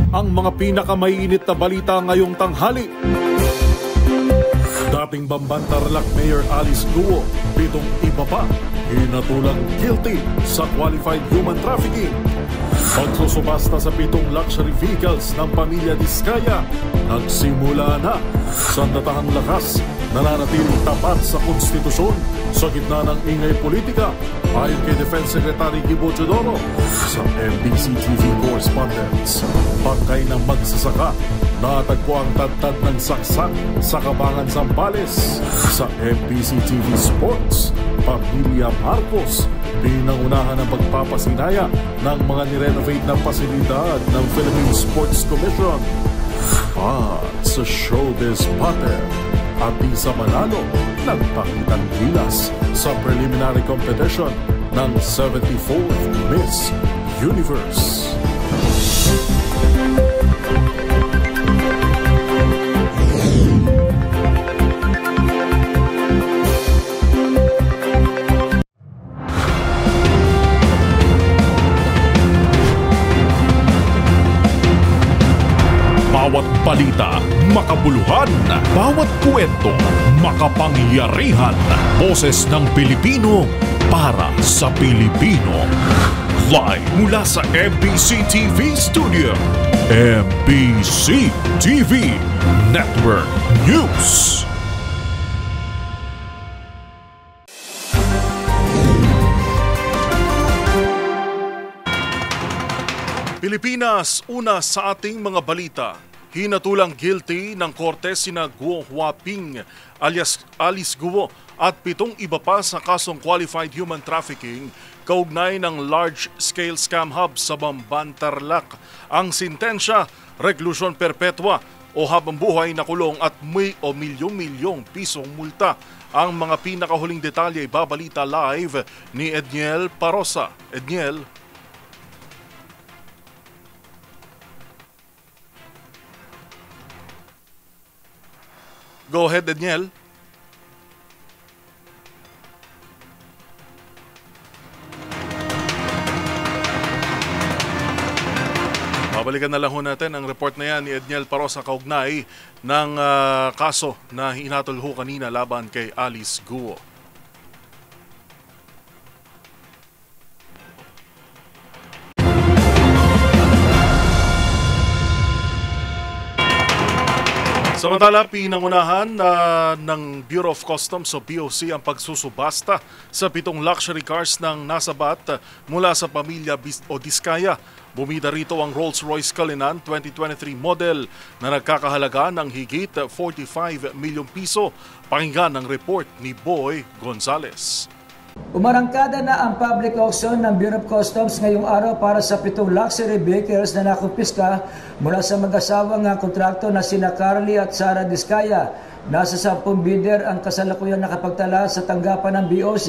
ang mga pinakamainit na balita ngayong tanghali. Dating Bamban Tarlac Mayor Alice Guo, 7 iba pa, hinatulang guilty sa qualified human trafficking. Pagsusubasta sa 7 luxury vehicles ng pamilya Diskaya, nagsimula na. Sandatahang lakas, nananatiling tapat sa konstitusyon sa gitna ng ingay politika, ayon kay Defense Secretary Gibo Teodoro sa MBC TV correspondents. Bangkay ng magsasaka, natagpo ang tadtad ng saksak sa Kabangan Zambales. Sa MBC TV Sports, Pamilya Marcos, pinangunahan ang pagpapasinaya ng mga nirenovate na pasilidad ng Philippine Sports Commission. At sa Showbiz Pattern, Atisa Manalo nagpakitang gilas sa preliminary competition ng 74th Miss Universe. Bawat balita, makabuluhan. Bawat kwento, makapangyarihan. Boses ng Pilipino para sa Pilipino. Live mula sa MBC TV Studio. MBC TV Network News. Pilipinas, una sa ating mga balita. Hinatulang guilty ng korte sina Guo Huaping alias Alice Guo at 7 iba pa sa kasong qualified human trafficking kaugnay ng large-scale scam hub sa Bamban Tarlac. Ang sintensya, reklusyon perpetua o habang buhay na kulong at may o milyong-milyong pisong multa. Ang mga pinakahuling detalye ay babalita live ni Edniel Parosa. Edniel. Go ahead, Daniel. Babalikan na lang ho natin ang report na yan ni Edniel Parosa kaugnay ng kaso na hinatol ho kanina laban kay Alice Guo. Samantala, pinangunahan ng Bureau of Customs o BOC ang pagsusubasta sa 7 luxury cars ng nasabat mula sa pamilya o Diskaya. Bumida rito ang Rolls-Royce Cullinan 2023 model na nagkakahalaga ng higit 45 milyong piso. Pakinggan ang report ni Boy Gonzales. Umarangkada na ang public auction ng Bureau of Customs ngayong araw para sa 7 luxury vehicles na nakumpiska mula sa mag-asawang kontrakto na sina Carly at Sara Diskaya. Nasa 10 bidder ang kasalukuyang nakapagtala sa tanggapan ng BOC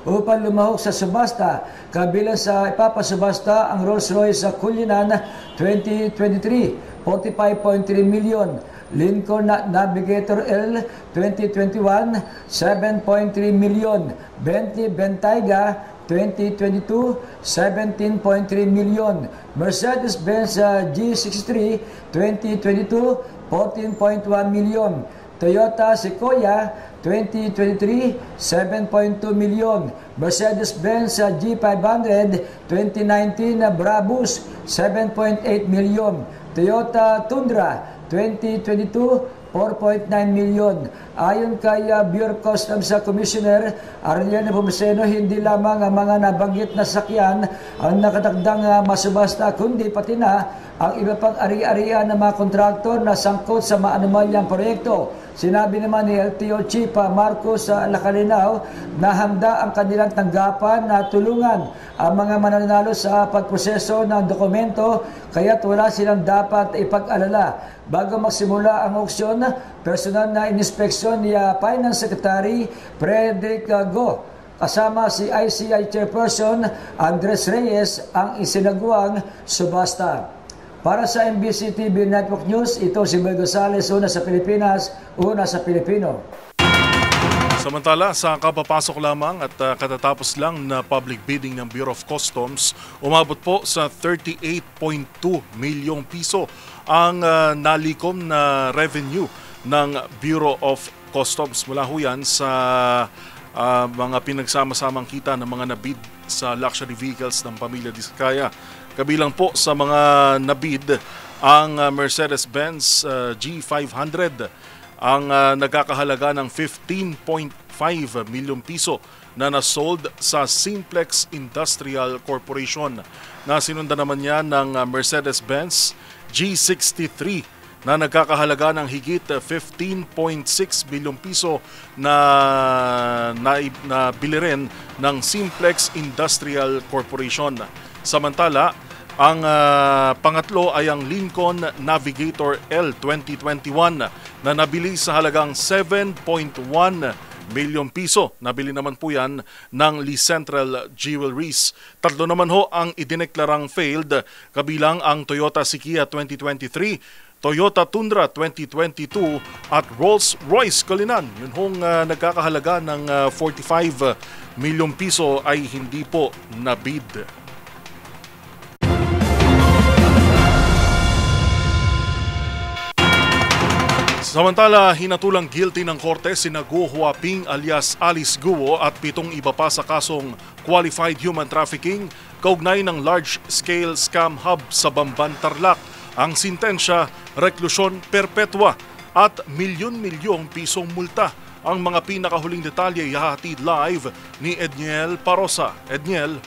upang lumahok sa subasta. Kabilang sa ipapasubasta ang Rolls-Royce Cullinan 2023, 45.3 milyon. Lincoln Navigator L 2021, 7.3 milyon. Bentley Bentayga 2022, 17.3 milyon. Mercedes-Benz G63 2022, 14.1 milyon. Toyota Sequoia 2023, 7.2 milyon. Mercedes-Benz G500 2019 Brabus 7.8 milyon. Toyota Tundra 2022, 4.9 milyon. Ayon kay Bureau of Customs Commissioner Arellano Pomoceno, hindi lamang ang mga nabanggit na sakyan ang nakatakdang masubasta, kundi pati na ang iba pang ari-arian ng mga kontraktor na sangkot sa maanumalyang proyekto. Sinabi naman ni LTO Chief Marcos Lacalinaw na handa ang kanilang tanggapan na tulungan ang mga mananalo sa pagproseso ng dokumento, kaya't wala silang dapat ipag-alala. Bago magsimula ang auksyon, personal na inspeksyon ni Finance Secretary Frederick Go kasama si ICI Chairperson Andres Reyes ang isinagawang subasta. Para sa MBC TV Network News, ito si Boy Gonzales, una sa Pilipinas, una sa Pilipino. Samantala, sa kapapasok lamang at katatapos lang na public bidding ng Bureau of Customs, umabot po sa 38.2 milyong piso ang nalikom na revenue ng Bureau of Customs. Mula ho yan sa mga pinagsama-samang kita ng mga nabid sa luxury vehicles ng pamilya Diskaya. Kabilang po sa mga nabid ang Mercedes-Benz G500, ang nagkakahalaga ng 15.5 milyong piso na nasold sa Simplex Industrial Corporation. Nasinundan naman yan ng Mercedes-Benz G63 na nagkakahalaga ng higit 15.6 bilyong piso na bili rin ng Simplex Industrial Corporation. Samantala, ang pangatlo ay ang Lincoln Navigator L 2021 na nabili sa halagang 7.1 milyong piso. Nabili naman po yan ng Lee Central Jewelries. Tatlo naman ho ang idineklarang failed, kabilang ang Toyota Sikia 2023, Toyota Tundra 2022 at Rolls-Royce Cullinan. Yun hong nagkakahalaga ng 45 milyong piso ay hindi po nabid. Samantala, hinatulang guilty ng korte sina Guo Huaping alias Alice Guo at 7 iba pa sa kasong qualified human trafficking kaugnay ng large-scale scam hub sa Bamban, Tarlac. Ang sintensya, reklusyon perpetua at milyon-milyong pisong multa. Ang mga pinakahuling detalye ihahatid live ni Edniel Parosa. Edniel.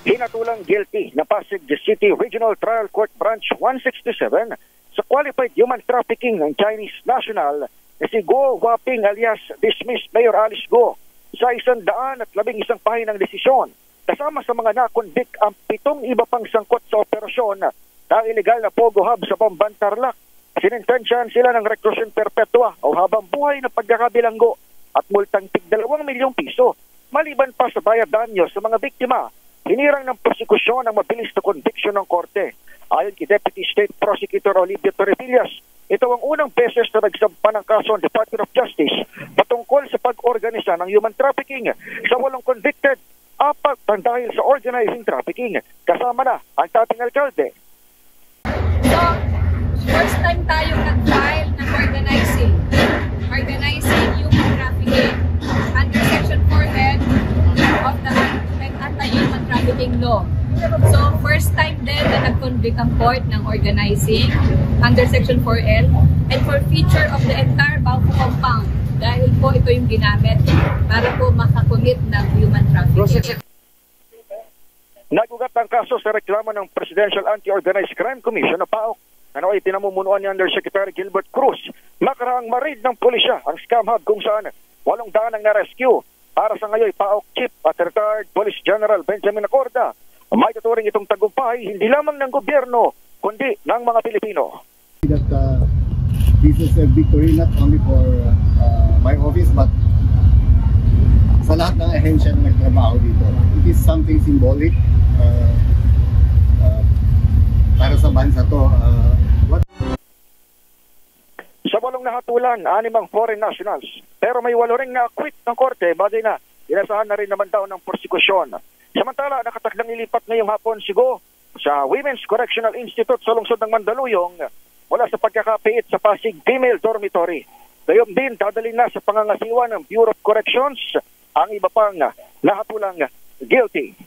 Hinatulang guilty na Pasig City Regional Trial Court Branch 167 sa qualified human trafficking ng Chinese national na si Guo Huaping alias dismissed Mayor Alice Guo sa 111 pahinang desisyon. Kasama sa mga na-convict ang 7 iba pang sangkot sa operasyon ng illegal na Pogo Hub sa Bamban, Tarlac. Sinintensyahan sila ng reklusyon perpetua o habang buhay na pagkakabilanggo at multang tig 2 milyong piso. Maliban pa sa bayad danyo sa mga biktima, hinirang ng prosekusyon ang mabilis na conviction ng korte. Ayon kay Deputy State Prosecutor Olivia Torrevillas, ito ang unang beses na nagsampa ng kaso ang Department of Justice patungkol sa pag-organisa ng human trafficking sa 8 convicted, 4 dahil sa organizing trafficking. Kasama na ang dating alkalde. So, first time tayong nag-file ng organizing human trafficking under Section 4N of the Anti-Human Trafficking Law. So, first time din na nag-convict ang court ng organizing under Section 4L and for feature of the entire Bauco compound dahil po ito yung ginamit para po makakumit ng human trafficking. Nagugat ang kaso sa reklamo ng Presidential Anti-Organized Crime Commission o PAOK na ay pinamumunuan ni Undersecretary Gilbert Cruz. Nakaraang ma-raid ng pulisya ang scam hub kung saan 800 ang na-rescue. Para sa ngayon, PAOK Chief at retired Police General Benjamin Acorda, may tuturing itong tagumpay hindi lamang ng gobyerno, kundi ng mga Pilipino. That this is a victory not only for my office but sa lahat ng ahensya na nagtrabaho dito. It is something symbolic para sa bansa to. Sa 8 nahatulan, 6 foreign nationals. Pero may 8 ring na-acquit ng korte, bagay na inasahan na rin naman daw ng prosekusyon. Samantala, nakatakdang ilipat ngayong hapon si Guo sa Women's Correctional Institute sa lungsod ng Mandaluyong mula sa pagkakapiit sa Pasig Female Dormitory. Gayong din, dadalhin na sa pangangasiwa ng Bureau of Corrections ang iba pang nahatulang guilty.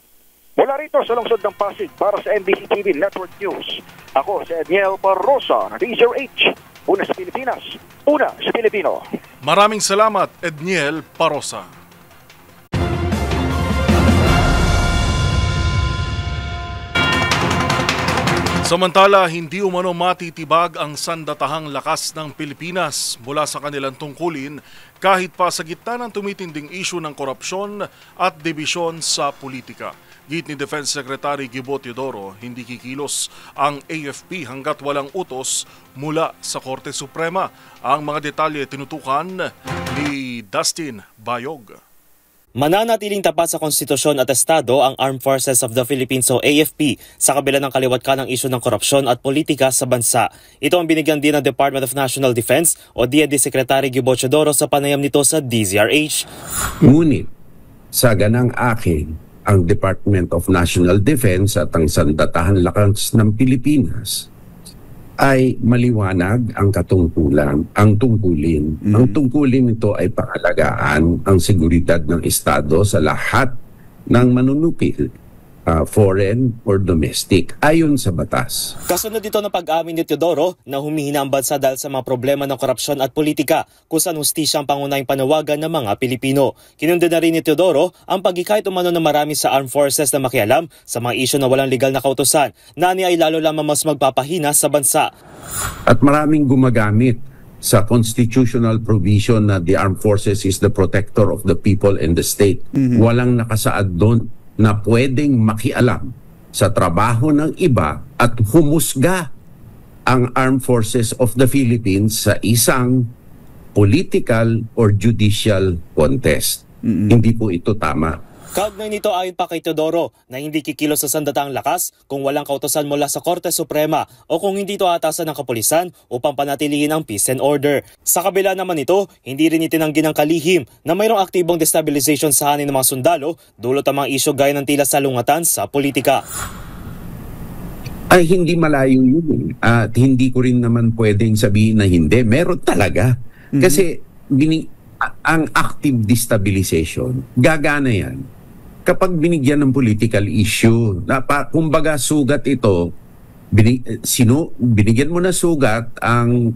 Mula rito sa lungsod ng Pasig para sa MBC TV Network News, ako si Edniel Parosa ng DZRH. Una sa Pilipinas, una sa Pilipino. Maraming salamat, Edniel Parosa. Samantala, hindi umano matitibag ang sandatahang lakas ng Pilipinas mula sa kanilang tungkulin kahit pa sa gitna ng tumitinding isyu ng korupsyon at dibisyon sa politika. Git ni Defense Secretary Gibo Teodoro, hindi kikilos ang AFP hanggat walang utos mula sa Korte Suprema. Ang mga detalye tinutukan ni Dustin Bayog. Mananatiling tapat sa konstitusyon at estado ang Armed Forces of the Philippines o AFP sa kabila ng kaliwat-kanang isyu ng korupsyon at politika sa bansa. Ito ang binigyan din ng Department of National Defense o DND Secretary Gibo Teodoro sa panayam nito sa DZRH. Ngunit sa ganang akin, ang Department of National Defense at ang Sandatahang Lakas ng Pilipinas ay maliwanag ang katungkulan, ang tungkulin. Ang tungkulin nito ay pangalagaan ang seguridad ng Estado sa lahat ng manunupil, foreign or domestic, ayon sa batas. Kasunod dito ng pag-amin ni Teodoro na humihina ang bansa dahil sa mga problema ng korupsyon at politika, kung saan hustisya ang pangunahing panawagan ng mga Pilipino. Kinundi na rin ni Teodoro ang pagkikait umano ng marami sa armed forces na makialam sa mga isyu na walang legal na kautusan, na niya ay lalo lamang mas magpapahina sa bansa. At maraming gumagamit sa constitutional provision na the armed forces is the protector of the people and the state. Walang nakasaad doon na pwedeng makialam sa trabaho ng iba at humusga ang Armed Forces of the Philippines sa isang political or judicial contest. Hindi po ito tama. Kaugnay nito ayon pa kay Teodoro na hindi kikilos sa sandatahang lakas kung walang kautusan mula sa Korte Suprema o kung hindi ito atasan ng kapulisan upang panatilihin ang peace and order. Sa kabila naman nito, hindi rin itinanggi ng kalihim na mayroong aktibong destabilization sa hanin ng mga sundalo dulot ang mga isyu gaya ng tila salungatan sa politika. Ay hindi malayo yun. At hindi ko rin naman pwedeng sabihin na hindi. Meron talaga. Kasi ang active destabilization, gagana yan kapag binigyan ng political issue. Kumbaga sugat ito, binigyan mo na sugat ang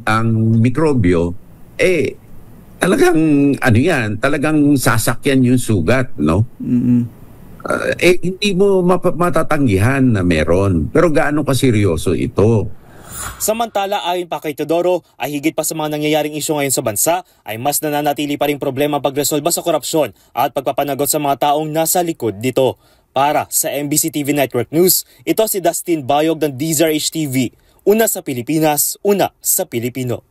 mikrobyo, talagang sasakyan yung sugat, no? Hindi mo matatanggihan na meron. Pero gaano kaseryoso ito? Samantala, ayon pa kay Teodoro, ay higit pa sa mga nangyayaring isyu ngayon sa bansa, ay mas nananatili pa ring problema pagresolba sa korupsyon at pagpapanagot sa mga taong nasa likod nito. Para sa MBC TV Network News, ito si Dustin Bayog ng DZRH TV. Una sa Pilipinas, una sa Pilipino.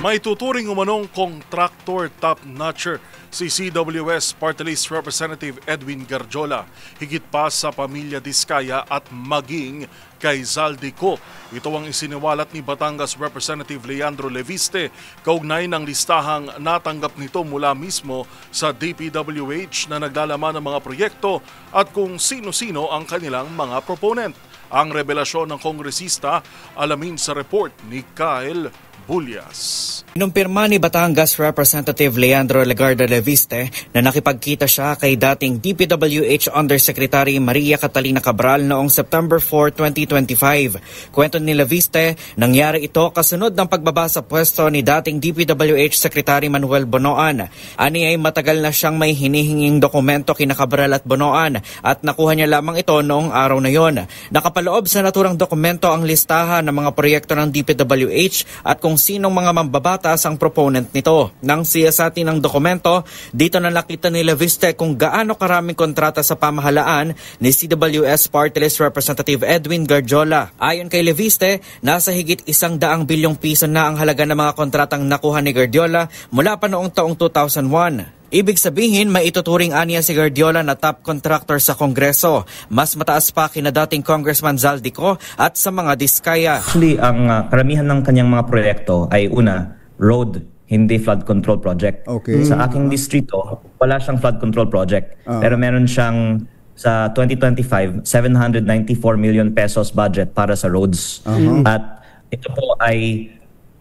May tuturing umanong contractor top-notcher si CWS Party List Representative Edwin Garjola, higit pa sa pamilya Diskaya at maging kay Zaldico. Ito ang isiniwalat ni Batangas Representative Leandro Leviste kaugnay ng listahang natanggap nito mula mismo sa DPWH na naglalaman ng mga proyekto at kung sino-sino ang kanilang mga proponent. Ang revelasyon ng kongresista, alamin sa report ni Kyle Bulyas. Inumpirma ni Batangas Representative Leandro Legarda Leviste na nakipagkita siya kay dating DPWH Undersecretary Maria Catalina Cabral noong September 4, 2025. Kwento ni Leviste, nangyari ito kasunod ng pagbaba sa pwesto ni dating DPWH Secretary Manuel Bonoan. Ani ay matagal na siyang may hinihinging dokumento kina Cabral at Bonoan at nakuha niya lamang ito noong araw na yon. Nakapaloob sa naturang dokumento ang listahan ng mga proyekto ng DPWH at kung sinong mga mambabatas ang proponent nito. Nang siyasati ng dokumento, dito na nakita ni Leviste kung gaano karaming kontrata sa pamahalaan ni CWS Party List Representative Edwin Garjola. Ayon kay Leviste, nasa higit 100 bilyong piso na ang halaga ng mga kontratang nakuha ni Garjola mula pa noong taong 2001. Ibig sabihin, may ituturing aniya si Garjola na top contractor sa Kongreso. Mas mataas pa kina dating Congressman Zaldico at sa mga Diskaya. Actually, ang karamihan ng kanyang mga proyekto ay una, road, hindi flood control project. Okay. Sa aking distrito, wala siyang flood control project. Pero meron siyang sa 2025, 794 million pesos budget para sa roads. At ito po ay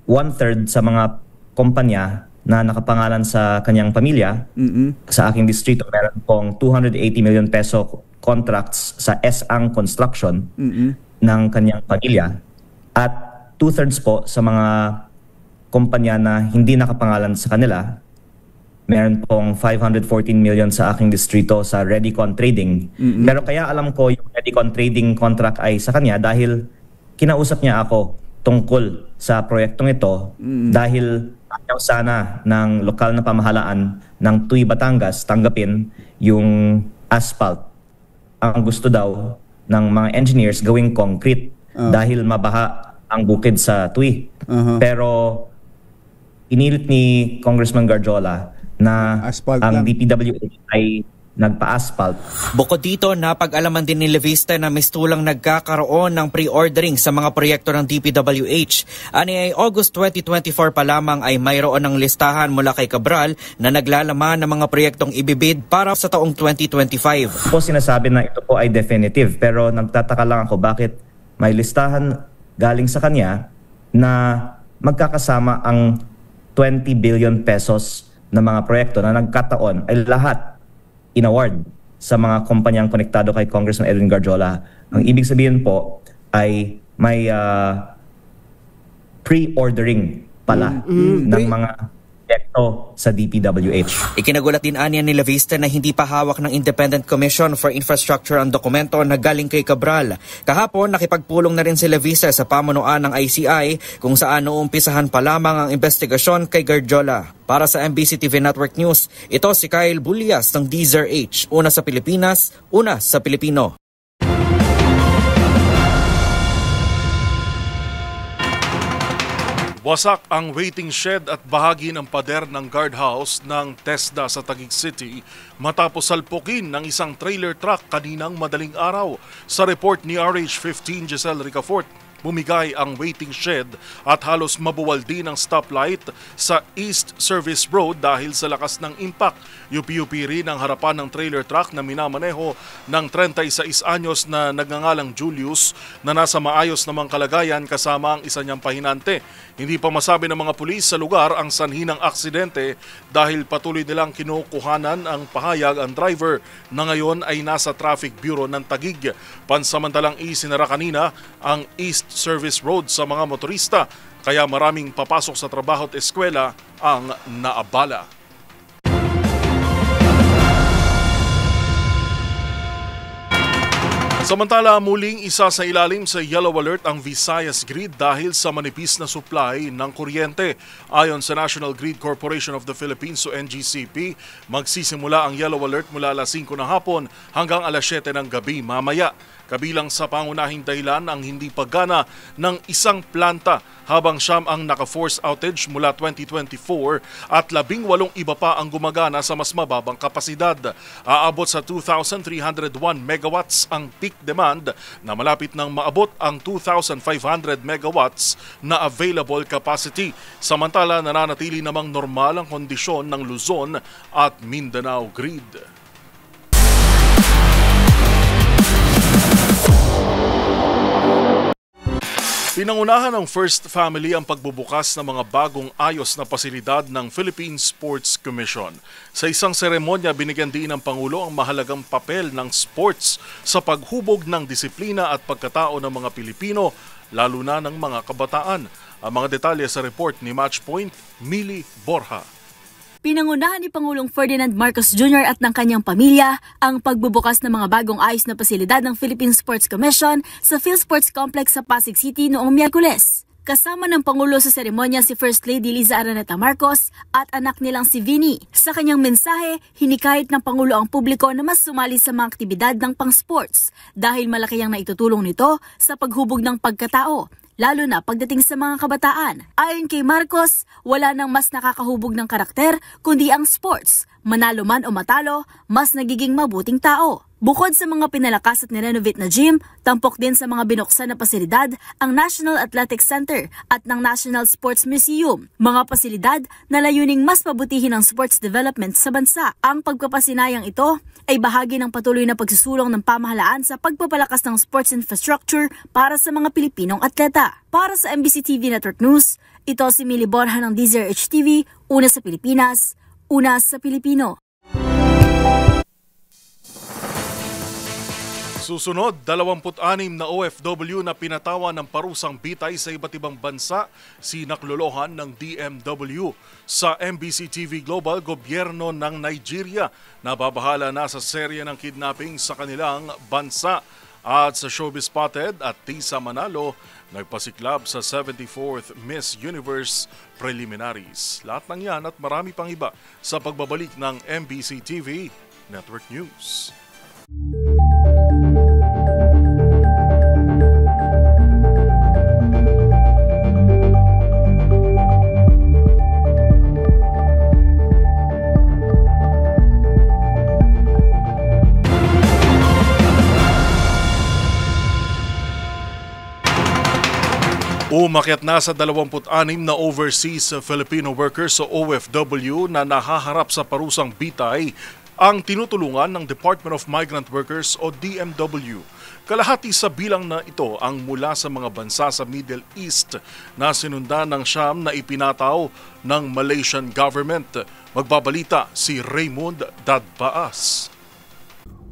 1/3 sa mga kumpanya na nakapangalan sa kanyang pamilya. Sa aking distrito, meron pong 280 million peso contracts sa S-Ang Construction ng kanyang pamilya. At 2/3 po sa mga kumpanya na hindi nakapangalan sa kanila, meron pong 514 million sa aking distrito sa Redicon Trading. Pero kaya alam ko yung Redicon Trading contract ay sa kanya dahil kinausap niya ako tungkol sa proyektong ito dahil ayaw sana ng lokal na pamahalaan ng Tuy Batangas tanggapin yung asphalt. Ang gusto daw ng mga engineers gawing concrete dahil mabaha ang bukid sa Tuy. Pero pinilit ni Congressman Garjola na Asphalt ang lang. DPWH ay nagpa-asphalt. Bukod dito, napag-alaman din ni Leviste na mistulang nagkakaroon ng pre-ordering sa mga proyekto ng DPWH. Ani ay August 2024 pa lamang ay mayroon ng listahan mula kay Cabral na naglalaman ng mga proyektong ibibid para sa taong 2025. Po sinasabi na ito po ay definitive, pero nagtataka lang ako bakit may listahan galing sa kanya na magkakasama ang 20 billion pesos na mga proyekto na nagkataon ay lahat in-award sa mga kumpanyang konektado kay Congressman Edwin Garjola. Ang ibig sabihin po ay may pre-ordering pala ng mga proyekto sa DPWH. Ikinagulat din aniya ni Leviste na hindi pa hawak ng Independent Commission for Infrastructure ang dokumento na galing kay Cabral. Kahapon, nakipagpulong na rin si Leviste sa pamunuan ng ICI kung saan uumpisahan pa lamang ang investigasyon kay Garjola. Para sa MBC TV Network News, ito si Kyle Bulias ng DZRH. Una sa Pilipinas, una sa Pilipino. Wasak ang waiting shed at bahagi ng pader ng guardhouse ng TESDA sa Taguig City matapos salpukin ng isang trailer truck kaninang madaling araw. Sa report ni RH15 Giselle Ricafort, bumigay ang waiting shed at halos mabuwal din ang stoplight sa East Service Road dahil sa lakas ng impact. Yupi-yupi rin ang harapan ng trailer truck na minamaneho ng 36 anyos na nagngangalang Julius na nasa maayos namang kalagayan kasama ang isa niyang pahinante. Hindi pa masabi ng mga pulis sa lugar ang sanhi ng aksidente dahil patuloy nilang kinukuhanan ang pahayag ang driver na ngayon ay nasa Traffic Bureau ng Taguig. Pansamantalang isinara kanina ang East Service Road sa mga motorista kaya maraming papasok sa trabaho at eskwela ang naabala. Samantala, muling isa sa ilalim sa yellow alert ang Visayas Grid dahil sa manipis na supply ng kuryente. Ayon sa National Grid Corporation of the Philippines o NGCP, magsisimula ang yellow alert mula alas 5 ng hapon hanggang alas 7 ng gabi mamaya. Kabilang sa pangunahing dahilan ang hindi paggana ng isang planta habang siyam ang naka-force outage mula 2024 at 18 iba pa ang gumagana sa mas mababang kapasidad. Aabot sa 2,301 megawatts ang peak demand na malapit nang maabot ang 2,500 megawatts na available capacity. Samantala, nananatili namang normal ang kondisyon ng Luzon at Mindanao grid. Pinangunahan ng First Family ang pagbubukas ng mga bagong ayos na pasilidad ng Philippine Sports Commission. Sa isang seremonya, binigyan din ng Pangulo ang mahalagang papel ng sports sa paghubog ng disiplina at pagkatao ng mga Pilipino, lalo na ng mga kabataan. Ang mga detalye sa report ni Matchpoint, Mili Borja. Pinangunahan ni Pangulong Ferdinand Marcos Jr. at ng kanyang pamilya ang pagbubukas ng mga bagong ayos na pasilidad ng Philippine Sports Commission sa PhilSports Complex sa Pasig City noong Miyerkules. Kasama ng Pangulo sa seremonya si First Lady Liza Araneta Marcos at anak nilang si Vinny. Sa kanyang mensahe, hinikayat ng Pangulo ang publiko na mas sumali sa mga aktibidad ng pang-sports dahil malaki ang naitutulong nito sa paghubog ng pagkatao, lalo na pagdating sa mga kabataan. Ayon kay Marcos, wala nang mas nakakahubog ng karakter kundi ang sports. Manalo man o matalo, mas nagiging mabuting tao. Bukod sa mga pinalakas at nirenovate na gym, tampok din sa mga binuksan na pasilidad ang National Athletic Center at ng National Sports Museum. Mga pasilidad na layuning mas pabutihin ang sports development sa bansa. Ang pagpapasinayang ito ay bahagi ng patuloy na pagsusulong ng pamahalaan sa pagpapalakas ng sports infrastructure para sa mga Pilipinong atleta. Para sa MBC TV Network News, ito si Mili Borja ng DZRH TV, una sa Pilipinas, una sa Pilipino. Susunod, 26 na OFW na pinatawan ng parusang bitay sa iba't ibang bansa, sinaklolohan ng DMW. Sa MBC TV Global, gobyerno ng Nigeria nababahala na sa serye ng kidnapping sa kanilang bansa. At sa Showbiz Spotted at Tisa Manalo, nagpasiklab sa 74th Miss Universe Preliminaries. Lahat ng yan at marami pang iba sa pagbabalik ng MBC TV Network News. Umakyat na sa 26 na overseas Filipino workers o OFW na nahaharap sa parusang bitay ang tinutulungan ng Department of Migrant Workers o DMW. Kalahati sa bilang na ito ang mula sa mga bansa sa Middle East na sinundan ng siyam na ipinataw ng Malaysian government. Magbabalita si Raymond Dadbaas.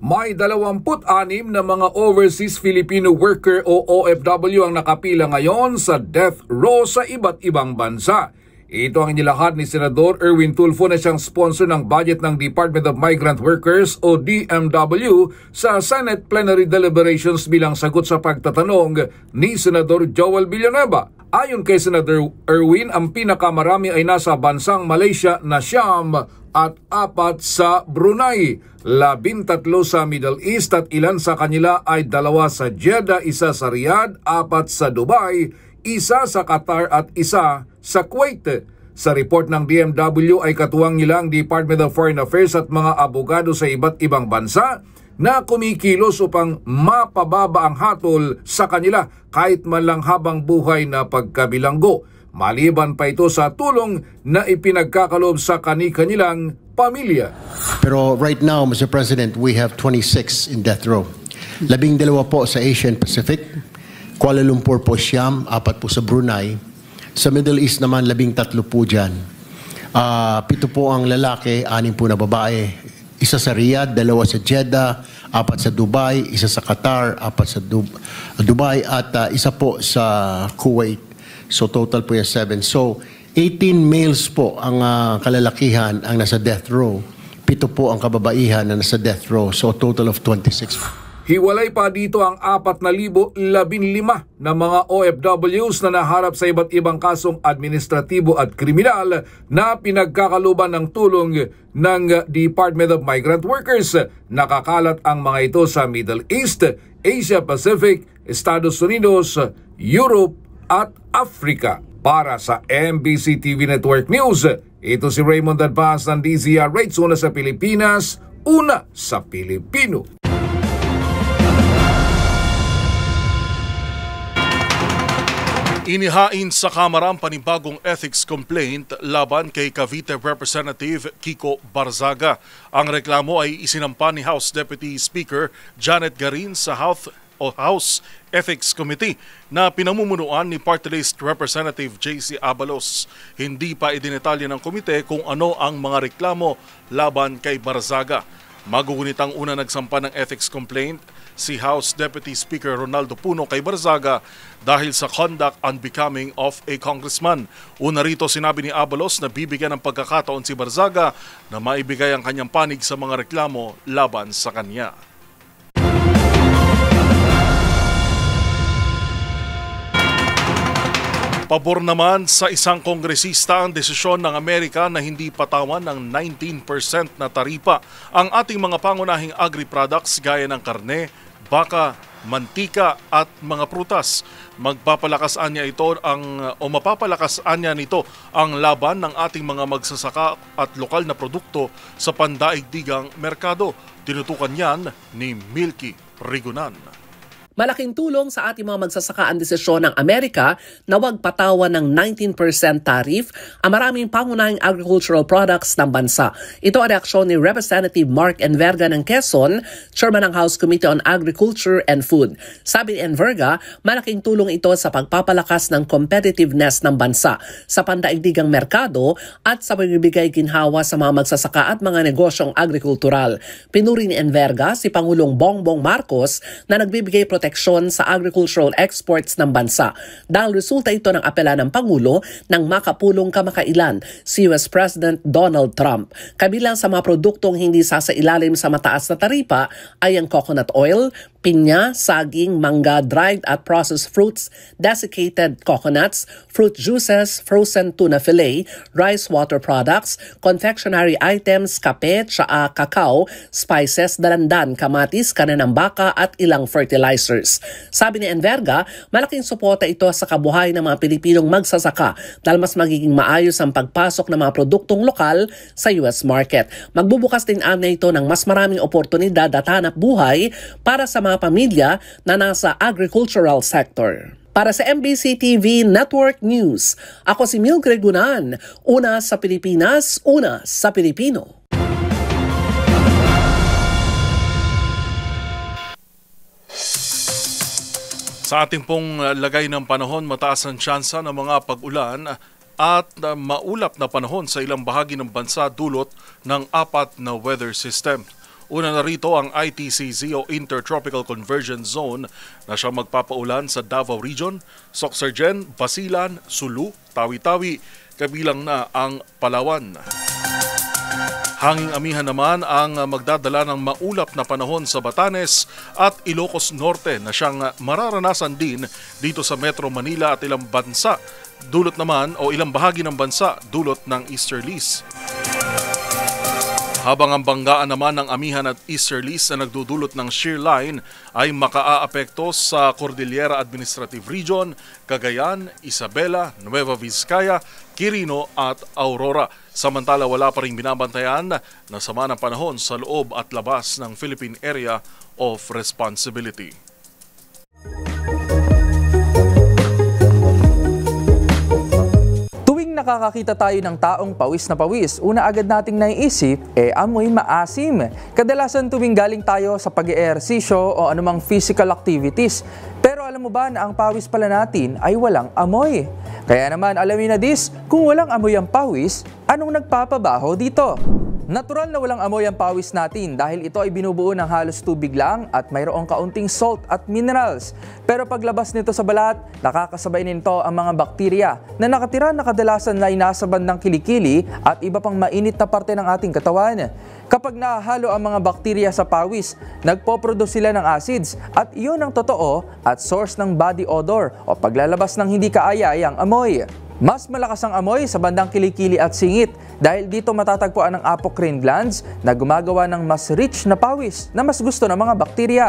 May 26 na mga overseas Filipino worker o OFW ang nakapila ngayon sa death row sa iba't ibang bansa. Ito ang inilahad ni Senador Erwin Tulfo na siyang sponsor ng budget ng Department of Migrant Workers o DMW sa Senate Plenary Deliberations bilang sagot sa pagtatanong ni Senador Joel Villanueva. Ayon kay Senator Erwin, ang pinakamarami ay nasa bansang Malaysia na siyam at 4 sa Brunei, 13 sa Middle East at ilan sa kanila ay 2 sa Jeddah, 1 sa Riyadh, 4 sa Dubai, 1 sa Qatar at 1 sa Kuwait. Sa report ng DMW ay katuwang nila ang Department of Foreign Affairs at mga abogado sa iba't ibang bansa na kumikilos upang mapababa ang hatol sa kanila kahit man lang habang buhay na pagkabilanggo. Maliban pa ito sa tulong na ipinagkakaloob sa kani-kanilang pamilya. Pero right now, Mr. President, we have 26 in death row. 12 po sa Asian Pacific, Kuala Lumpur po siyam, 4 po sa Brunei. Sa Middle East naman, 13 po dyan. 7 po ang lalaki, 6 po na babae. 1 sa Riyadh, 2 sa Jeddah, 4 sa Dubai, 1 sa Qatar, 4 sa Dubai, at 1 po sa Kuwait. So total po yung 7. So 18 males po ang kalalakihan ang nasa death row. 7 po ang kababaihan na nasa death row. So total of 26. Hiwalay pa dito ang 4,015 na mga OFWs na naharap sa iba't ibang kasong administratibo at kriminal na pinagkakaluban ng tulong ng Department of Migrant Workers. Nakakalat ang mga ito sa Middle East, Asia Pacific, Estados Unidos, Europe at Africa. Para sa MBC TV Network News, ito si Raymond Dadbaas ng DZRH, una sa Pilipinas, una sa Pilipino. Inihain sa Kamara ang panibagong ethics complaint laban kay Cavite Representative Kiko Barzaga. Ang reklamo ay isinampa ni House Deputy Speaker Janet Garin sa House Ethics Committee na pinamumunuan ni Party List Representative JC Abalos. Hindi pa idinetalya ng komite kung ano ang mga reklamo laban kay Barzaga. Magugunit ang una nagsampa ng ethics complaint si House Deputy Speaker Ronaldo Puno kay Barzaga dahil sa conduct unbecoming of a congressman. Una rito sinabi ni Abalos na bibigyan ng pagkakataon si Barzaga na maibigay ang kanyang panig sa mga reklamo laban sa kanya. Pabor naman sa isang kongresista ang desisyon ng Amerika na hindi patawan ng 19% na taripa ang ating mga pangunahing agri-products gaya ng karne, baka, mantika at mga prutas. Mapapalakas niya nito ang laban ng ating mga magsasaka at lokal na produkto sa pandaigdigang merkado. Tinutukan yan ni Milky Rigunan. Malaking tulong sa ating mga magsasaka ang desisyon ng Amerika na huwag patawan ng 19% tariff ang maraming pangunahing agricultural products ng bansa. Ito ang reaksyon ni Representative Mark Enverga ng Quezon, Chairman ng House Committee on Agriculture and Food. Sabi ni Enverga, malaking tulong ito sa pagpapalakas ng competitiveness ng bansa sa pandaigdigang merkado at sa pagbibigay ginhawa sa mga magsasaka at mga negosyong agrikultural. Pinuri ni Enverga si Pangulong Bongbong Marcos na nagbibigay proteksyon sa agricultural exports ng bansa. Dahil resulta ito ng apela ng Pangulo ng makapulong kamakailan si US President Donald Trump. Kabilang sa mga produktong hindi sasailalim sa mataas na taripa ay ang coconut oil, pinya, saging, mangga, dried at processed fruits, desiccated coconuts, fruit juices, frozen tuna fillet, rice water products, confectionery items, kape, tsaa, kakao, spices, dalandan, kamatis, kanan ng baka at ilang fertilizers. Sabi ni Enverga, malaking suporta ito sa kabuhayan ng mga Pilipinong magsasaka dahil mas magiging maayos ang pagpasok ng mga produktong lokal sa US market. Magbubukas din ito ng mas maraming oportunidad at hanap buhay para sa mga pamilya na nasa agricultural sector. Para sa MBC TV Network News, ako si Mildred Gunan, una sa Pilipinas, una sa Pilipino. Sa ating pong lagay ng panahon, mataas ang tsansa ng mga pag-ulan at maulap na panahon sa ilang bahagi ng bansa dulot ng 4 na weather system. Una na rito ang ITCZ o Intertropical Convergence Zone na siyang magpapaulan sa Davao Region, Sorsogon, Basilan, Sulu, Tawi-Tawi, kabilang na ang Palawan. Hanging amihan naman ang magdadala ng maulap na panahon sa Batanes at Ilocos Norte na siyang mararanasan din dito sa Metro Manila at ilang bansa, dulot naman o ilang bahagi ng bansa dulot ng easterlies. Habang ang banggaan naman ng amihan at easterlies na nagdudulot ng shear line ay makaaapekto sa Cordillera Administrative Region, Cagayan, Isabela, Nueva Vizcaya, Quirino at Aurora. Samantala wala pa ring binabantayan na sama ng panahon sa loob at labas ng Philippine Area of Responsibility. Nakakakita tayo ng taong pawis na pawis, una agad nating naiisip, amoy maasim. Kadalasan tuwing galing tayo sa pag-eehersisyo o anumang physical activities. Pero alam mo ba na ang pawis pala natin ay walang amoy? Kaya naman alamin na kung walang amoy ang pawis, anong nagpapabaho dito? Natural na walang amoy ang pawis natin dahil ito ay binubuo ng halos tubig lang at mayroong kaunting salt at minerals. Pero paglabas nito sa balat, nakakasabay nito ang mga bakterya na nakatira na kadalasan na nasa bandang kilikili at iba pang mainit na parte ng ating katawan. Kapag nahalo ang mga bakterya sa pawis, nagpo-produce sila ng acids at iyon ang totoo at source ng body odor o paglalabas ng hindi kaaya-ayang amoy. Mas malakas ang amoy sa bandang kilikili at singit dahil dito matatagpuan ang apocrine glands na gumagawa ng mas rich na pawis na mas gusto ng mga bakterya.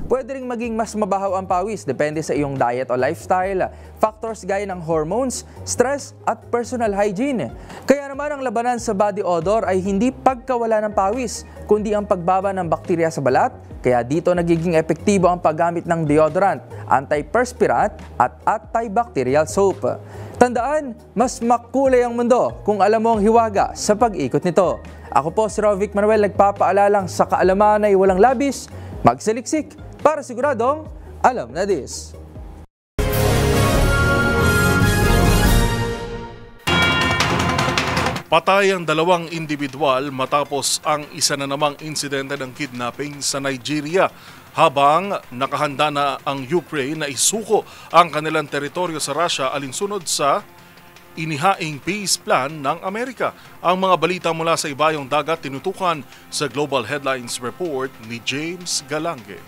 Pwede ring maging mas mabahaw ang pawis depende sa iyong diet o lifestyle, factors gaya ng hormones, stress at personal hygiene. Kaya naman ang labanan sa body odor ay hindi pagkawala ng pawis, kundi ang pagbaba ng bakterya sa balat. Kaya dito nagiging epektibo ang paggamit ng deodorant, antiperspirant at antibacterial soap. Tandaan, mas makulay ang mundo kung alam mo ang hiwaga sa pag-ikot nito. Ako po si Rovic Manuel, nagpapaalalang sa kaalaman ay walang labis, magsaliksik para siguradong alam na this. Patay ang 2 individual matapos ang isa na namang insidente ng kidnapping sa Nigeria, habang nakahanda na ang Ukraine na isuko ang kanilang teritoryo sa Russia alinsunod sa inihaing peace plan ng Amerika. Ang mga balita mula sa ibayong dagat tinutukan sa Global Headlines Report ni James Galange.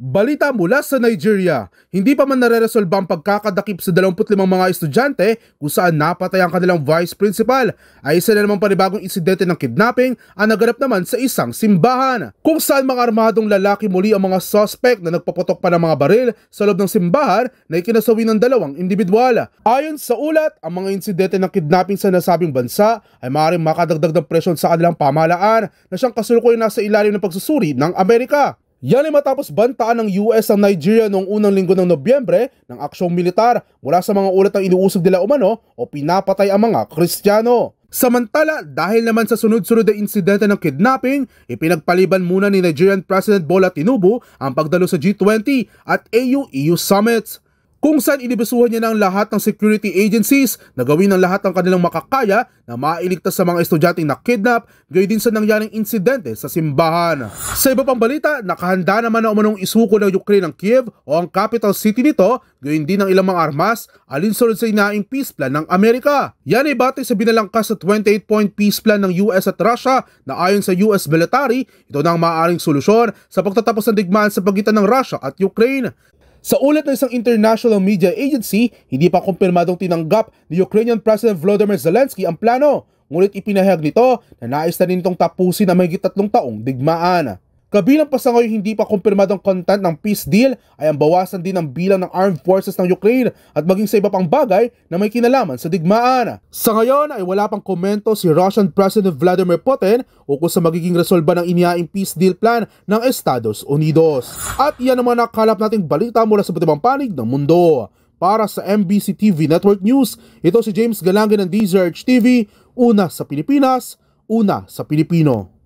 Balita mula sa Nigeria, hindi pa man nare-resolba ang pagkakadakip sa 25 mga estudyante kung saan napatay ang kanilang vice principal ay isa na namang panibagong insidente ng kidnapping ang naganap naman sa isang simbahan kung saan mga armadong lalaki muli ang mga suspect na nagpaputok pa ng mga baril sa loob ng simbahan na ikinasawi ng 2 individual. Ayon sa ulat, ang mga insidente ng kidnapping sa nasabing bansa ay maaaring makadagdag ng presyon sa kanilang pamahalaan na siyang kasalukuyan nasa ilalim ng pagsusuri ng Amerika. Yan ay matapos bantaan ng US ang Nigeria noong unang linggo ng Nobyembre ng aksyong militar mula sa mga ulat ng inuusog nila umano o pinapatay ang mga Kristiyano. Samantala, dahil naman sa sunod-sunod na insidente ng kidnapping, ipinagpaliban muna ni Nigerian President Bola Tinubu ang pagdalo sa G20 at AU-EU summits, kung saan inibisuhan niya ng lahat ng security agencies na gawin ang lahat ng kanilang makakaya na mailigtas sa mga estudyanteng na-kidnap, gayon din sa nangyaring insidente sa simbahan. Sa iba pang balita, nakahanda naman na umanong isuko ng Ukraine ang Kiev o ang capital city nito, gayon din ng ilang mga armas, alinsunod sa inaing peace plan ng Amerika. Yan ay batay sa binalangkas sa 28-point peace plan ng US at Russia na ayon sa US military, ito na ang maaaring solusyon sa pagtatapos ng digmaan sa pagitan ng Russia at Ukraine. Sa ulat ng isang international media agency, hindi pa kumpirmadong tinanggap ni Ukrainian President Volodymyr Zelensky ang plano, ngunit ipinahayag nito na nais na rin itong tapusin ang mahigit 3 taong digmaan. Kabilang pa sa ngayon hindi pa kumpirmadong content ng peace deal ay ang bawasan din ng bilang ng armed forces ng Ukraine at maging sa iba pang bagay na may kinalaman sa digmaan. Sa ngayon ay wala pang komento si Russian President Vladimir Putin ukol sa magiging resolba ng inihaing peace deal plan ng Estados Unidos. At iyan naman nakalap nating balita mula sa iba't ibang panig ng mundo. para sa MBC TV Network News. Ito si James Galangin ng DZRH TV, una sa Pilipinas, una sa Pilipino.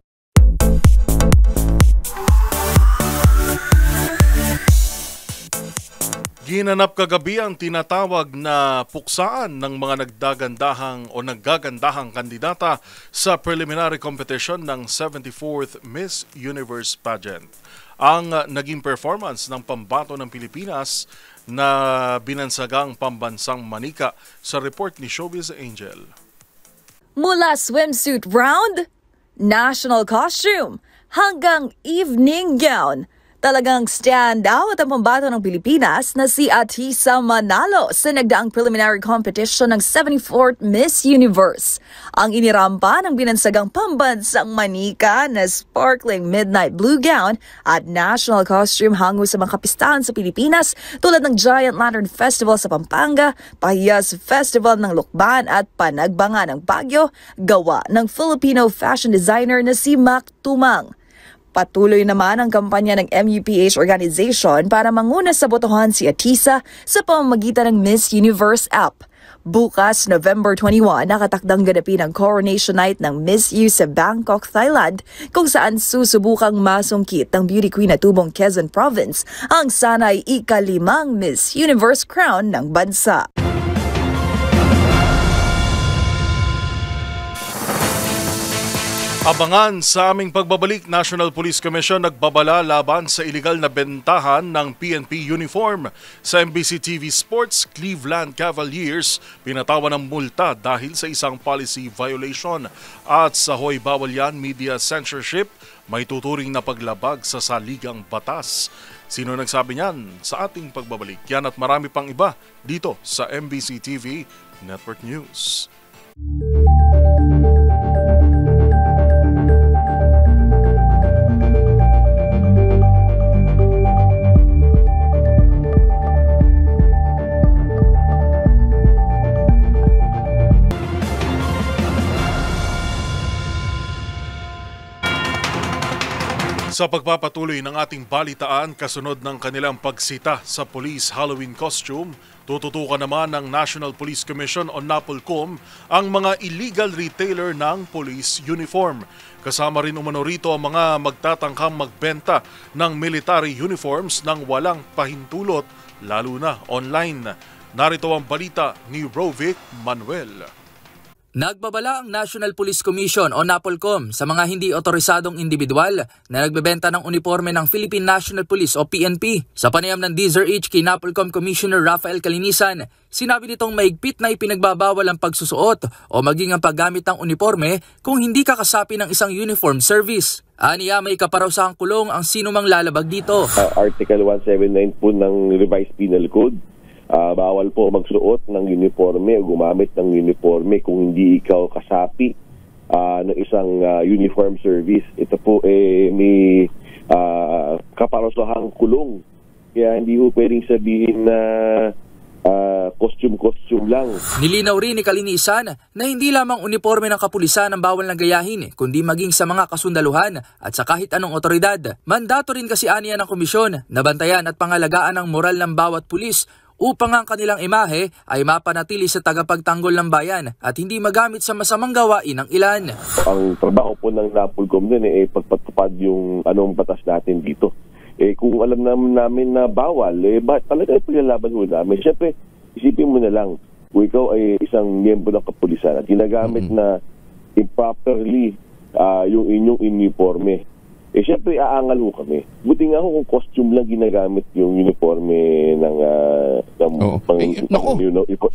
Ginanap kagabi ang tinatawag na puksaan ng mga naggagandahang kandidata sa preliminary competition ng 74th Miss Universe pageant. Ang naging performance ng pambato ng Pilipinas na binansagang pambansang manika sa report ni Showbiz Angel. Mula swimsuit round, national costume, hanggang evening gown, talagang stand out ang pambato ng Pilipinas na si Atisa Manalo sa nagdaang preliminary competition ng 74th Miss Universe. Ang inirampa ng binansagang pambansang manika na sparkling midnight blue gown at national costume hango sa mga kapistahan sa Pilipinas tulad ng Giant Lantern Festival sa Pampanga, Pahiyas Festival ng Lukban at Panagbangan ng Baguio, gawa ng Filipino fashion designer na si Mac Tumang. Patuloy naman ang kampanya ng MUPH organization para manguna sa botohan si Atisa sa pamamagitan ng Miss Universe app. Bukas, November 21, nakatakdang ganapin ang Coronation Night ng Miss U sa Bangkok, Thailand, kung saan susubukang masungkit ng beauty queen na tubong Quezon Province ang sanay ika-5 Miss Universe crown ng bansa. Abangan sa aming pagbabalik, National Police Commission nagbabala laban sa iligal na bentahan ng PNP uniform. Sa MBC TV Sports, Cleveland Cavaliers pinatawan ng multa dahil sa isang policy violation. At sa Hoy Bawal Yan Media Censorship, may tuturing na paglabag sa saligang batas. Sino nagsabi niyan? Sa ating pagbabalik, yan at marami pang iba dito sa MBC TV Network News. Sa pagpapatuloy ng ating balitaan kasunod ng kanilang pagsita sa police Halloween costume, tututukan naman ng National Police Commission o NAPOLCOM ang mga illegal retailer ng police uniform. Kasama rin umano rito ang mga magtatangkang magbenta ng military uniforms ng walang pahintulot, lalo na online. Narito ang balita ni Rovic Manuel. Nagbabala ang National Police Commission o NAPOLCOM sa mga hindi otorisadong individual na nagbebenta ng uniforme ng Philippine National Police o PNP. Sa panayam ng DZRH kay NAPOLCOM Commissioner Rafael Calinisan, sinabi nitong mahigpit na ipinagbabawal ang pagsusuot o maging ang paggamit ng uniforme kung hindi kakasapi ng isang uniform service. Aniya, may kaparusahang kulong ang sinumang lalabag dito. Article 179 po ng Revised Penal Code. Bawal po magsuot ng uniforme o gumamit ng uniforme kung hindi ikaw kasapi ng isang uniform service. Ito po may kaparusahang kulong. Kaya hindi po pwedeng sabihin na costume lang. Nilinaw rin ni Calinisan na hindi lamang uniforme ng kapulisan ang bawal na gayahin, kundi maging sa mga kasundaluhan at sa kahit anong otoridad. Mandato rin kasi aniya ng komisyon na bantayan at pangalagaan ang moral ng bawat pulis upang ang kanilang imahe ay mapanatili sa tagapagtanggol ng bayan at hindi magamit sa masamang gawain ng ilan. Ang trabaho po ng NAPOLCOM din pagpatupad yung anong batas natin dito. Kung alam namin na bawal, talaga pinalaban mo namin. Siyempre, isipin mo na lang, kung ikaw ay isang miyembro ng kapulisan at ginagamit na improperly yung inyong uniforme, siyempre aangal ho kami. Buti nga ho kung costume lang ginagamit yung uniforme ng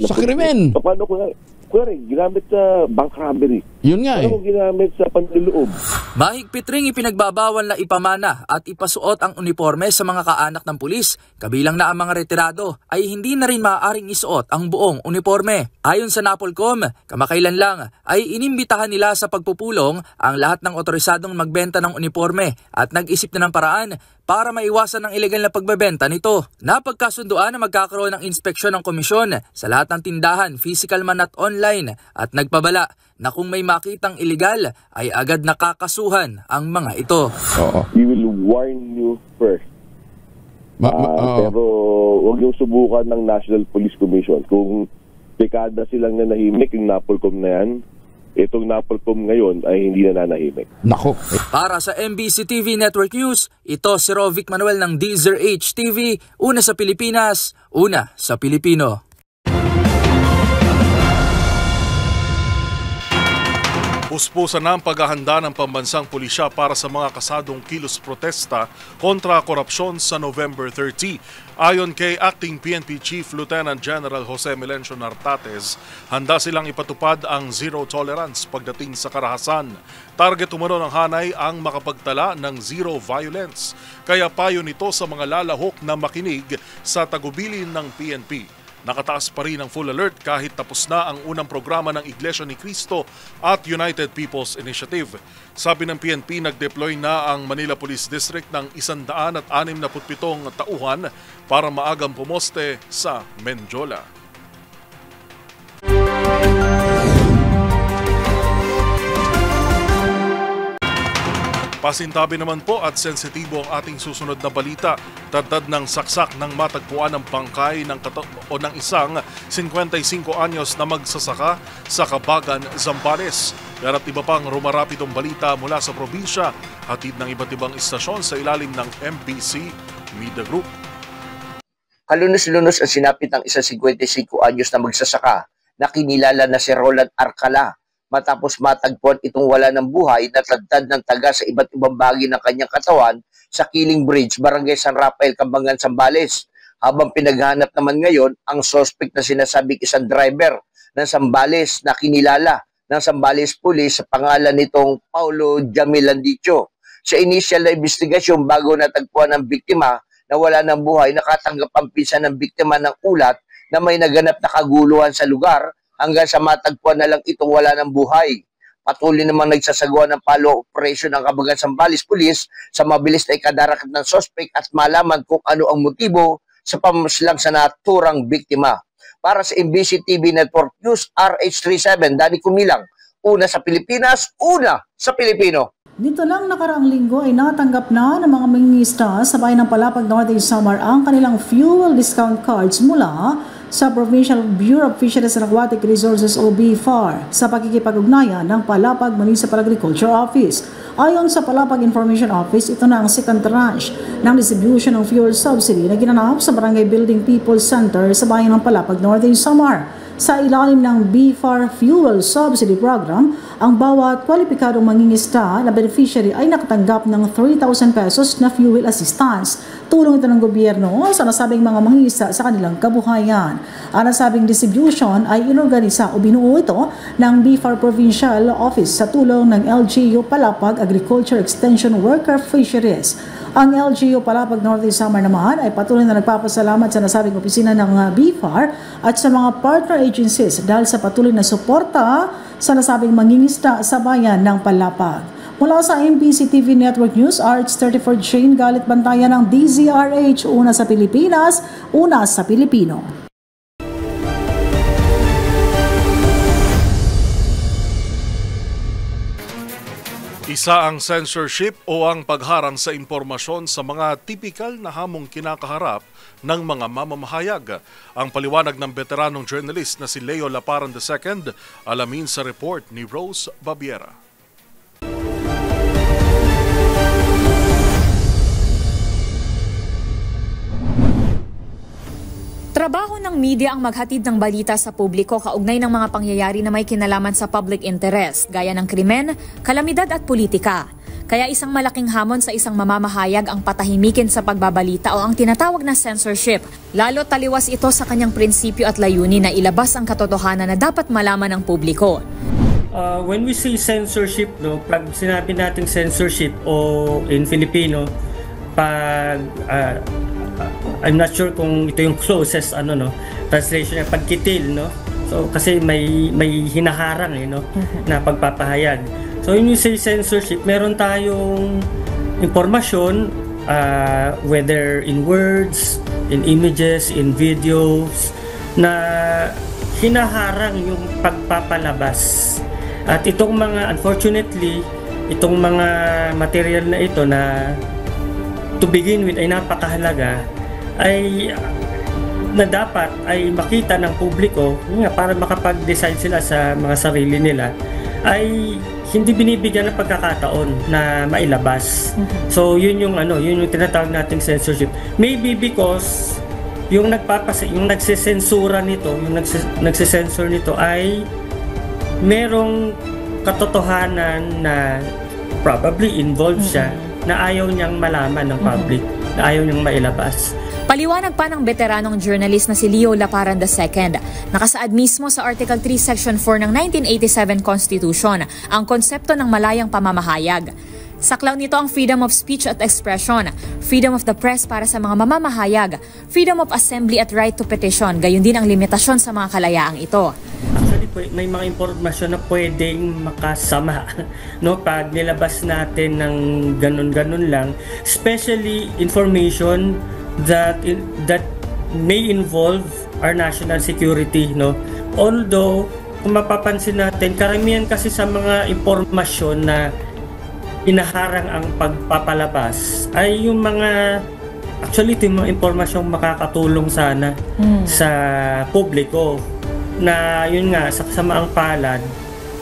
sa krimen. Paano ko na? Kuwari, ginamit sa bank robbery. Yun nga Paano ginamit sa panluloob? Mahigpit ring ipinagbabawal na ipamana at ipasuot ang uniforme sa mga kaanak ng pulis, kabilang na ang mga retirado, ay hindi na rin maaaring isuot ang buong uniforme. Ayon sa NAPOLCOM, kamakailan lang ay inimbitahan nila sa pagpupulong ang lahat ng otorisadong magbenta ng uniforme at nag-isip na ng paraan para maiwasan ang ilegal na pagbebenta nito. Napagkasunduan na magkakaroon ng inspeksyon ng komisyon sa lahat ng tindahan, physical man at online, at nagpabala na kung may makitang illegal ay agad nakakasuhan ang mga ito. We will warn you first Pero huwag yung subukan ng National Police Commission. Kung dekada silang nanahimik, yung NAPOLCOM na yan, itong NAPOLCOM ngayon ay hindi na nanahimik. Nako. Para sa MBC TV Network News, ito si Rovic Manuel ng Deezer HTV, una sa Pilipinas, una sa Pilipino. Puspusan na ang paghahanda ng pambansang pulisya para sa mga kasadong kilos protesta kontra korupsyon sa November 30. Ayon kay Acting PNP Chief Lieutenant General Jose Melencio Nartates, handa silang ipatupad ang zero tolerance pagdating sa karahasan. Target umano ng hanay ang makapagtala ng zero violence. Kaya payo nito sa mga lalahok na makinig sa tagubilin ng PNP. Nakataas pa rin ang full alert kahit tapos na ang unang programa ng Iglesia ni Cristo at United People's Initiative. Sabi ng PNP, nag-deploy na ang Manila Police District ng 167 tauhan para maagang pumoste sa Menjola. Pasintabi naman po at sensitibo ang ating susunod na balita. Tatad ng saksak ng matagpuan ng bangkay ng isang 55 anyos na magsasaka sa Kabagan, Zambales. Yan at iba pang rumarapidong balita mula sa probinsya, hatid ng iba't ibang istasyon sa ilalim ng MBC Media Group. Kalunos-lunos ang sinapit ng isang 55 anyos na magsasaka na kinilala na si Roland Arcala. Matapos matagpuan itong wala ng buhay na tadtad ng taga sa iba't ibang bahagi ng kanyang katawan sa Kiling Bridge, Barangay San Rafael, Cambangan, Zambales. Habang pinaghahanap naman ngayon ang suspect na sinasabing isang driver ng Zambales na kinilala ng Zambales Police sa pangalan nitong Paulo Jamil Landicho. Sa initial na investigasyon bago natagpuan ang biktima na wala ng buhay, nakatanggap ang pinsan ng biktima ng ulat na may naganap na kaguluhan sa lugar hanggang sa matagpuan na lang itong wala ng buhay. Patuloy namang nagsasagawa ng follow operation ng Cambangan Zambales Police sa mabilis na ikadarakat ng suspect at malaman kung ano ang motibo sa pamaslang sa naturang biktima. Para sa MBC TV Network News, RH37, Danny Kumilang, una sa Pilipinas, una sa Pilipino. Dito lang nakaraang linggo ay natanggap na ng mga mangingista sa bayan ng Palapag, Northern Samar ang kanilang fuel discount cards mula sa Provincial Bureau of Fisheries and Aquatic Resources o BFAR sa pakikipag-ugnayan ng Palapag Municipal Agriculture Office. Ayon sa Palapag Information Office, ito na ang second tranche ng distribution ng fuel subsidy na ginanap sa Barangay Building People's Center sa bayan ng Palapag, Northern Samar. Sa ilalim ng BFAR Fuel Subsidy Program, ang bawat kwalipikadong mangingista na beneficiary ay nakatanggap ng 3,000 pesos na fuel assistance. Tulong ito ng gobyerno sa nasabing mga mangingista sa kanilang kabuhayan. Ang nasabing distribution ay inorganisa o binuo ito ng BFAR Provincial Office sa tulong ng LGU Palapag Agriculture Extension Worker Fisheries. Ang LGU Palapag Northern Samar naman ay patuloy na nagpapasalamat sa nasabing opisina ng BFAR at sa mga partner agencies dahil sa patuloy na suporta sa nasabing mangingista sa bayan ng Palapag. Mula sa MBC TV Network News, RH34 Jane Galit Bantayan ng DZRH, una sa Pilipinas, una sa Pilipino. Isa ang censorship o ang pagharang sa impormasyon sa mga tipikal na hamong kinakaharap ng mga mamamahayag. Ang paliwanag ng veteranong journalist na si Leo Laparan II, alamin sa report ni Rose Babiera. Trabaho ng media ang maghatid ng balita sa publiko kaugnay ng mga pangyayari na may kinalaman sa public interest, gaya ng krimen, kalamidad at politika. Kaya isang malaking hamon sa isang mamamahayag ang patahimikin sa pagbabalita o ang tinatawag na censorship. Lalo taliwas ito sa kanyang prinsipyo at layunin na ilabas ang katotohanan na dapat malaman ng publiko. When we say censorship, pag sinabi natin censorship o in Filipino, pag I'm not sure kung ito yung closest translation ng pagkitil, no? So kasi may hinaharang na pagpapahayag. So when you say censorship, meron tayong impormasyon whether in words, in images, in videos na hinaharang yung pagpapalabas. At itong mga, unfortunately, itong mga material na ito na to begin with ay napakahalaga ay na dapat ay makita ng publiko para makapag-decide sila sa mga sarili nila, ay hindi binibigyan ng pagkakataon na mailabas. So yun yung tinatawag nating censorship. Maybe because yung nagsesensura nito, yung nagsesensor nito ay merong katotohanan na probably involved siya na ayaw niyang malaman ng public, na ayaw niyang mailabas. Paliwanag pa ng veteranong journalist na si Leo Laparan II, nakasaad mismo sa Article 3, Section 4 ng 1987 Constitution ang konsepto ng malayang pamamahayag. Saklaw nito ang freedom of speech at expression, freedom of the press para sa mga mamamahayag, freedom of assembly at right to petition, gayon din ang limitasyon sa mga kalayaang ito. Actually, may mga impormasyon na pwedeng makasama pag nilabas natin ng ganun-ganun lang, especially information that may involve our national security, although kung mapapansin natin, karamihan kasi sa mga impormasyon na inaharang ang pagpapalabas ay yung mga impormasyong makakatulong sana sa publiko, na yun nga sa kasamaang palad,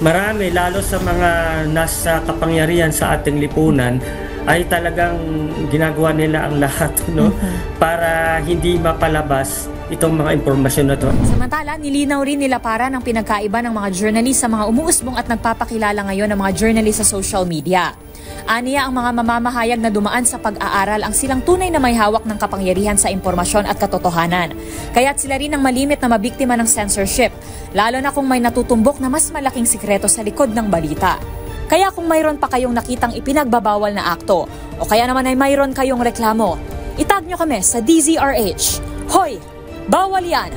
marami lalo sa mga nasa kapangyarihan sa ating lipunan ay talagang ginagawa nila ang lahat para hindi mapalabas itong mga impormasyon na to. Samantala, nilinaw rin nila para ng pinagkaiba ng mga journalist sa mga umuusbong at nagpapakilala ngayon ng mga journalist sa social media. Aniya ang mga mamamahayag na dumaan sa pag-aaral ang silang tunay na may hawak ng kapangyarihan sa impormasyon at katotohanan. Kaya't sila rin ang malimit na mabiktima ng censorship, lalo na kung may natutumbok na mas malaking sikreto sa likod ng balita. Kaya kung mayroon pa kayong nakitang ipinagbabawal na akto, o kaya naman ay mayroon kayong reklamo, itag nyo kami sa DZRH. Hoy! Bawal yan!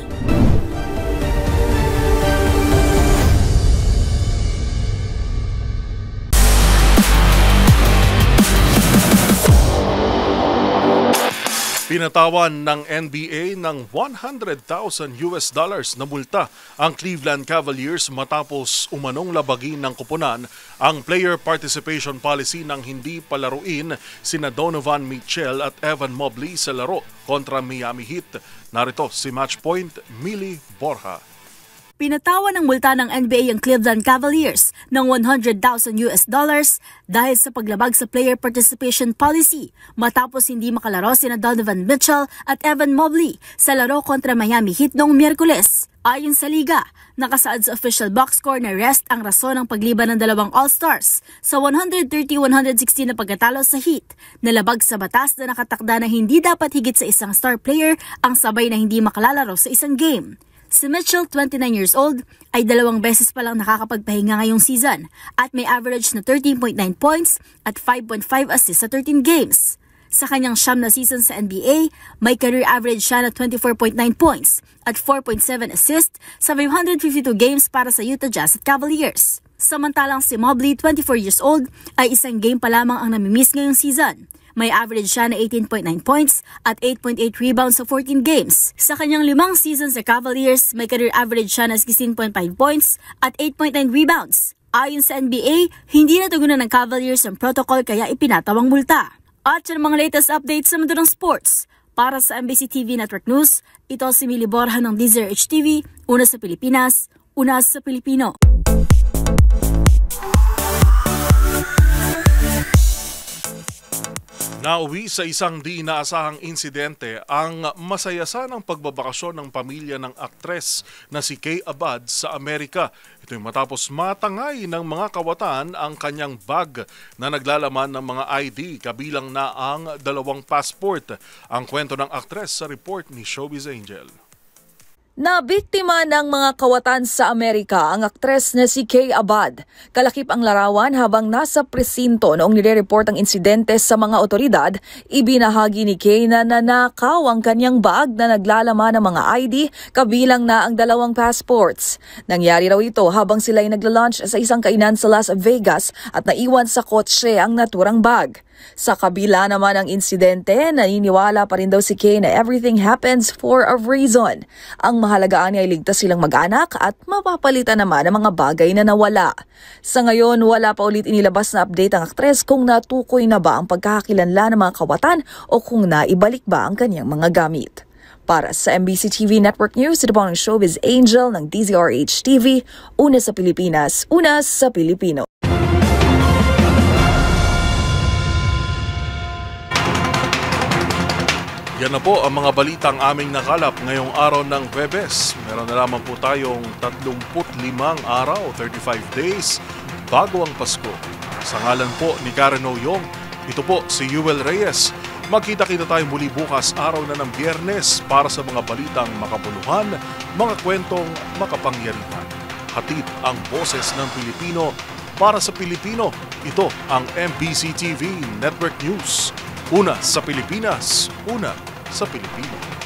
Pinatawan ng NBA ng $100,000 na multa ang Cleveland Cavaliers matapos umanong labagin ng koponan ang player participation policy ng hindi palaruin sina Donovan Mitchell at Evan Mobley sa laro kontra Miami Heat. Narito si Matchpoint, Millie Borja. Pinatawan ng multa ng NBA ang Cleveland Cavaliers ng $100,000 dahil sa paglabag sa player participation policy matapos hindi makalaro sina Donovan Mitchell at Evan Mobley sa laro kontra Miami Heat noong Miyerkules. Ayon sa liga, nakasaad sa official box score na rest ang rason ng pagliban ng dalawang All-Stars sa 130-116 na pagkatalo sa Heat, nalabag sa batas na nakatakda na hindi dapat higit sa isang star player ang sabay na hindi makalalaro sa isang game. Si Mitchell, 29 years old, ay 2 beses pa lang nakakapagpahinga ngayong season at may average na 13.9 points at 5.5 assists sa 13 games. Sa kanyang 9 na season sa NBA, may career average siya na 24.9 points at 4.7 assists sa 552 games para sa Utah Jazz at Cavaliers. Samantalang si Mobley, 24 years old, ay 1 game pa lamang ang namimiss ngayong season. May average siya na 18.9 points at 8.8 rebounds sa 14 games. Sa kanyang 5 seasons sa Cavaliers, may career average siya na 16.5 points at 8.9 rebounds. Ayon sa NBA, hindi natugunan ng Cavaliers ang protocol kaya ipinatawang multa. At yan ang mga latest updates sa mundo ng sports. Para sa MBC TV Network News, ito si Millie Borja ng DZRH TV, una sa Pilipinas, una sa Pilipino. Nauwi sa isang di inaasahang insidente ang masayasanang pagbabakasyon ng pamilya ng aktres na si Kay Abad sa Amerika. Ito'y matapos matangay ng mga kawatan ang kanyang bag na naglalaman ng mga ID kabilang na ang 2 passport. Ang kwento ng aktres sa report ni Showbiz Angel. Nabiktima ng mga kawatan sa Amerika ang aktres na si Kay Abad. Kalakip ang larawan habang nasa presinto noong nire-report ang insidente sa mga otoridad. Ibinahagi ni Kay na nanakaw ang kanyang bag na naglalaman ng mga ID kabilang na ang 2 passports. Nangyari raw ito habang sila ay nagla-lunch sa isang kainan sa Las Vegas at naiwan sa kotse ang naturang bag. Sa kabila naman ng insidente, naniniwala pa rin daw si Kay na everything happens for a reason. Ang pangangahalagaan ay ligtas silang mag-anak at mapapalitan naman ang mga bagay na nawala. Sa ngayon, wala pa ulit inilabas na update ang aktres kung natukoy na ba ang pagkakakilanlan ng mga kawatan o kung naibalik ba ang kanyang mga gamit. Para sa MBC TV Network News, ito po ang Showbiz Angel ng DZRH TV, una sa Pilipinas, una sa Pilipino. Yan na po ang mga balitang aming nakalap ngayong araw ng Huwebes. Meron na lamang po tayong 35 araw, 35 days, bago ang Pasko. Sa ngalan po ni Karen Oyong, ito po si Yuel Reyes. Magkita-kita tayo muli bukas araw na ng Biyernes para sa mga balitang makabuluhan, mga kwentong makapangyarihan. Hatid ang boses ng Pilipino para sa Pilipino. Ito ang MBC TV Network News. Una sa Pilipinas, una sa Pilipino.